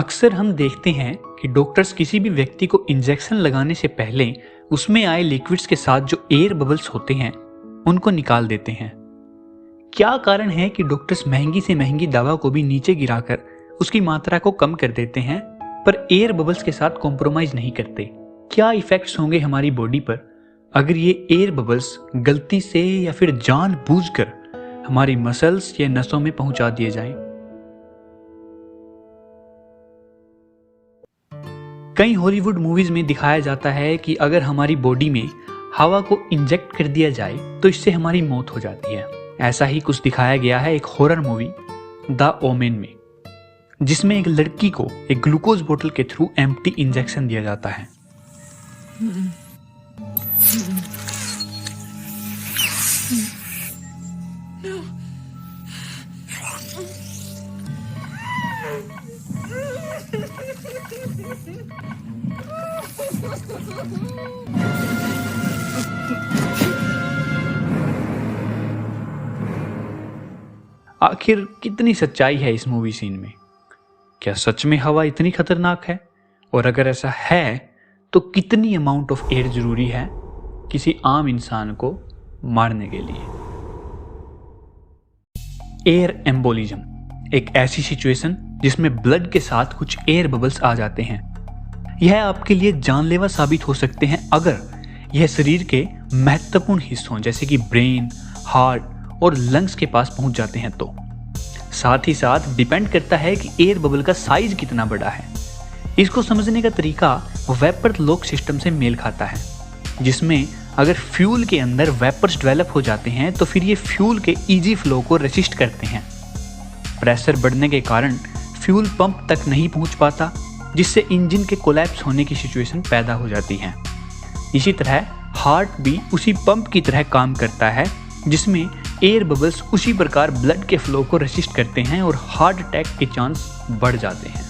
अक्सर हम देखते हैं कि डॉक्टर्स किसी भी व्यक्ति को इंजेक्शन लगाने से पहले उसमें आए लिक्विड्स के साथ जो एयर बबल्स होते हैं उनको निकाल देते हैं। क्या कारण है कि डॉक्टर्स महंगी से महंगी दवा को भी नीचे गिराकर उसकी मात्रा को कम कर देते हैं पर एयर बबल्स के साथ कॉम्प्रोमाइज नहीं करते? क्या इफेक्ट्स होंगे हमारी बॉडी पर अगर ये एयर बबल्स गलती से या फिर जानबूझकर हमारी मसल्स या नसों में पहुंचा दिए जाएं? कई हॉलीवुड मूवीज में दिखाया जाता है कि अगर हमारी बॉडी में हवा को इंजेक्ट कर दिया जाए तो इससे हमारी मौत हो जाती है। ऐसा ही कुछ दिखाया गया है एक हॉरर मूवी द ओमेन में, जिसमें एक लड़की को एक ग्लूकोज बोतल के थ्रू एम्प्टी इंजेक्शन दिया जाता है। आखिर कितनी सच्चाई है इस मूवी सीन में? क्या सच में हवा इतनी खतरनाक है? और अगर ऐसा है तो कितनी अमाउंट ऑफ एयर जरूरी है किसी आम इंसान को मारने के लिए? एयर एम्बोलिज्म एक ऐसी सिचुएशन जिसमें ब्लड के साथ कुछ एयर बबल्स आ जाते हैं। यह आपके लिए जानलेवा साबित हो सकते हैं अगर यह शरीर के महत्वपूर्ण हिस्सों जैसे कि ब्रेन, हार्ट और लंग्स के पास पहुंच जाते हैं तो। साथ ही साथ डिपेंड करता है कि एयर बबल का साइज कितना बड़ा है। इसको समझने का तरीका वेपर लॉक सिस्टम से मेल खाता है, जिसमें अगर फ्यूल के अंदर वेपर्स डेवलप हो जाते हैं तो फिर ये फ्यूल के इजी फ्लो को रेसिस्ट करते हैं। प्रेशर बढ़ने के कारण फ्यूल पंप तक नहीं पहुंच पाता, जिससे इंजन के कोलैप्स होने की सिचुएशन पैदा हो जाती है। इसी तरह हार्ट भी उसी पंप की तरह काम करता है, जिसमें एयर बबल्स उसी प्रकार ब्लड के फ्लो को रेसिस्ट करते हैं और हार्ट अटैक के चांस बढ़ जाते हैं।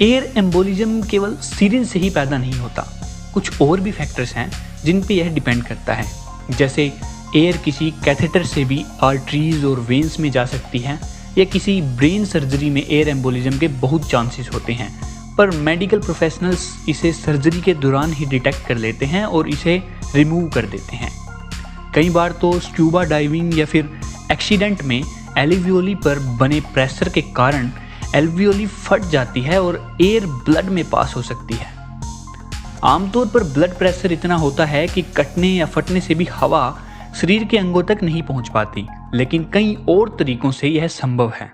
एयर एम्बोलिज्म केवल सिरिंज से ही पैदा नहीं होता, कुछ और भी फैक्टर्स हैं जिन पे यह डिपेंड करता है। जैसे एयर किसी कैथेटर से भी आर्टरीज और वेन्स में जा सकती है, या किसी ब्रेन सर्जरी में एयर एम्बोलिज्म के बहुत चांसेस होते हैं, पर मेडिकल प्रोफेशनल्स इसे सर्जरी के दौरान ही डिटेक्ट कर लेते हैं और इसे रिमूव कर देते हैं। कई बार तो स्क्यूबा डाइविंग या फिर एक्सीडेंट में एल्वियोली पर बने प्रेशर के कारण एल्वियोली फट जाती है और एयर ब्लड में पास हो सकती है। आमतौर पर ब्लड प्रेशर इतना होता है कि कटने या फटने से भी हवा शरीर के अंगों तक नहीं पहुंच पाती, लेकिन कई और तरीकों से यह संभव है।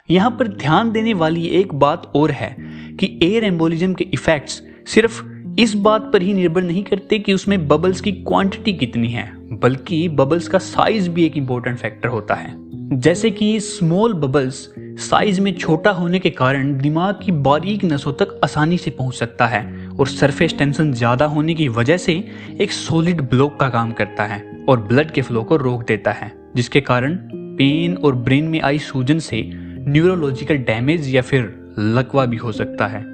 यहाँ पर ध्यान देने वाली एक बात और है कि एयर एम्बोलिज्म के इफेक्ट्स सिर्फ इस बात पर ही निर्भर नहीं करते कि उसमें बबल्स की क्वांटिटी कितनी है, बल्कि बबल्स का साइज भी एक इंपॉर्टेंट फैक्टर होता है। जैसे कि स्मॉल बबल्स साइज में छोटा होने के कारण दिमाग की बारीक नसों तक आसानी से पहुंच सकता है, और सरफेस टेंशन ज्यादा होने की वजह से एक सॉलिड ब्लॉक का काम करता है और ब्लड के फ्लो को रोक देता है, जिसके कारण पेन और ब्रेन में आई सूजन से न्यूरोलॉजिकल डैमेज या फिर लकवा भी हो सकता है।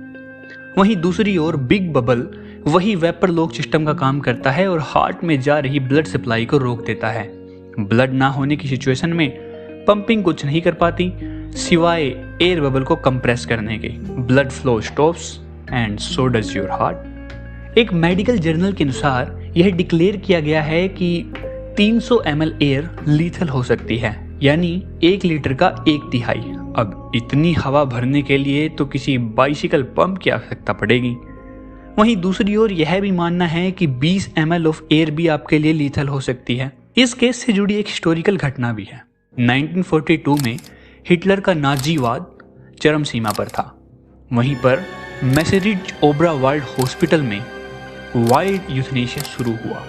वहीं दूसरी ओर बिग बबल वही वेपर लॉक सिस्टम का काम करता है और हार्ट में जा रही ब्लड सप्लाई को रोक देता है। ब्लड ना होने की सिचुएशन में पंपिंग कुछ नहीं कर पाती सिवाय एयर बबल को कंप्रेस करने के। Blood flow stops and so does your heart. एक मेडिकल जर्नल के अनुसार यह डिक्लेयर किया गया है कि 300 ml एयर लीथल हो सकती है, यानी 1 लीटर का 1/3। अब इतनी हवा भरने के लिए तो किसी बाइसिकल पंप की आवश्यकता पड़ेगी। वहीं दूसरी ओर यह भी मानना है कि 20 ml ऑफ एयर भी आपके लिए लीथल हो सकती है। इस केस से जुड़ी एक हिस्टोरिकल घटना भी है। 1942 में हिटलर का नाजीवाद चरम सीमा पर था। वहीं पर मैसेरिज ओब्रा वाइल्ड हॉस्पिटल में वाइल्ड यूथनेशिया शुरू हुआ।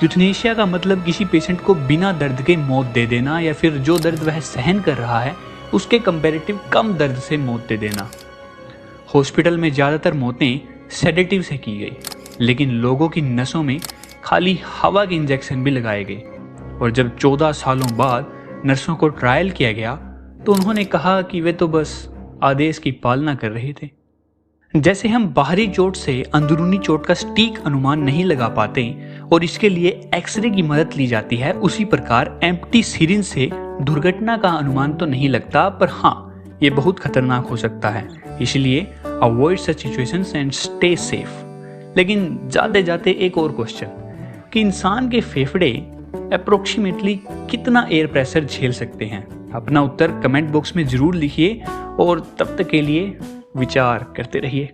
यूथनेशिया का मतलब किसी पेशेंट को बिना दर्द के मौत दे देना, या फिर जो दर्द वह सहन कर रहा है उसके कंपैरेटिव कम दर्द से मौत दे देना। हॉस्पिटल में ज़्यादातर मौतें सेडेटिव से की गई, लेकिन लोगों की नसों में खाली हवा के इंजेक्शन भी लगाए गए। और जब 14 सालों बाद नर्सों को ट्रायल किया गया तो उन्होंने कहा कि वे तो बस आदेश की पालना कर रहे थे। जैसे हम बाहरी चोट से अंदरूनी चोट का सटीक अनुमान नहीं लगा पाते और इसके लिए एक्सरे की मदद ली जाती है, उसी प्रकार एम्प्टी सिरिंज से दुर्घटना का अनुमान तो नहीं लगता, पर हाँ ये बहुत खतरनाक हो सकता है, इसलिए avoid such situations and stay safe. लेकिन जाते जाते एक और क्वेश्चन कि इंसान के फेफड़े अप्रोक्सीमेटली कितना एयर प्रेशर झेल सकते हैं? अपना उत्तर कमेंट बॉक्स में ज़रूर लिखिए और तब तक के लिए विचार करते रहिए।